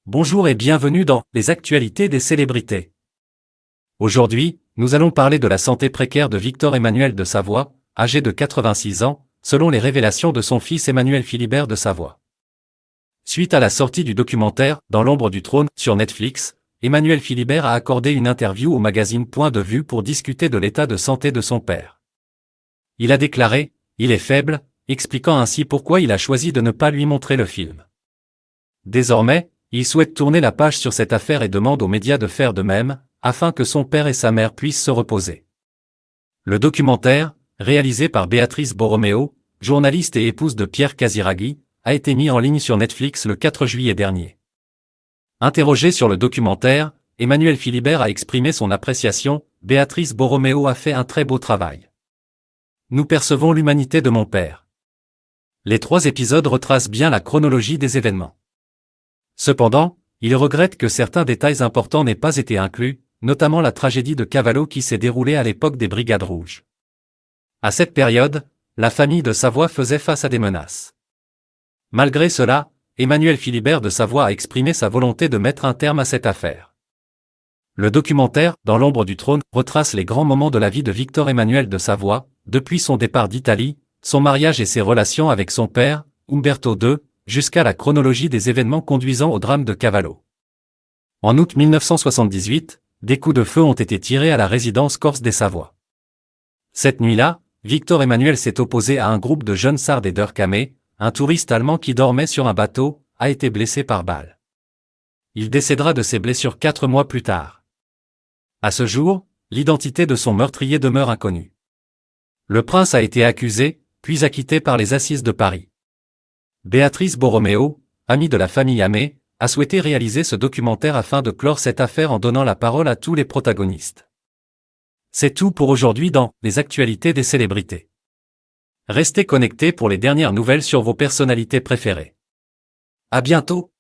Bonjour et bienvenue dans les actualités des célébrités. Aujourd'hui, nous allons parler de la santé précaire de Victor Emmanuel de Savoie, âgé de 86 ans, selon les révélations de son fils Emmanuel Philibert de Savoie. Suite à la sortie du documentaire « Dans l'ombre du trône » sur Netflix, Emmanuel Philibert a accordé une interview au magazine Point de Vue pour discuter de l'état de santé de son père. Il a déclaré « Il est faible », expliquant ainsi pourquoi il a choisi de ne pas lui montrer le film. Désormais, il souhaite tourner la page sur cette affaire et demande aux médias de faire de même, afin que son père et sa mère puissent se reposer. Le documentaire, réalisé par Béatrice Borromeo, journaliste et épouse de Pierre Casiraghi, a été mis en ligne sur Netflix le 4 juillet dernier. Interrogé sur le documentaire, Emmanuel Philibert a exprimé son appréciation. Béatrice Borromeo a fait un très beau travail. Nous percevons l'humanité de mon père. Les 3 épisodes retracent bien la chronologie des événements. Cependant, il regrette que certains détails importants n'aient pas été inclus, notamment la tragédie de Cavallo qui s'est déroulée à l'époque des Brigades Rouges. À cette période, la famille de Savoie faisait face à des menaces. Malgré cela, Emmanuel Philibert de Savoie a exprimé sa volonté de mettre un terme à cette affaire. Le documentaire « Dans l'ombre du trône » retrace les grands moments de la vie de Victor Emmanuel de Savoie, depuis son départ d'Italie, son mariage et ses relations avec son père, Umberto II, jusqu'à la chronologie des événements conduisant au drame de Cavallo. En août 1978, des coups de feu ont été tirés à la résidence corse des Savoies. Cette nuit-là, Victor Emmanuel s'est opposé à un groupe de jeunes Sardes et Kamé, un touriste allemand qui dormait sur un bateau, a été blessé par balle. Il décédera de ses blessures 4 mois plus tard. À ce jour, l'identité de son meurtrier demeure inconnue. Le prince a été accusé, puis acquitté par les assises de Paris. Béatrice Borromeo, amie de la famille Amé, a souhaité réaliser ce documentaire afin de clore cette affaire en donnant la parole à tous les protagonistes. C'est tout pour aujourd'hui dans les actualités des célébrités. Restez connectés pour les dernières nouvelles sur vos personnalités préférées. À bientôt!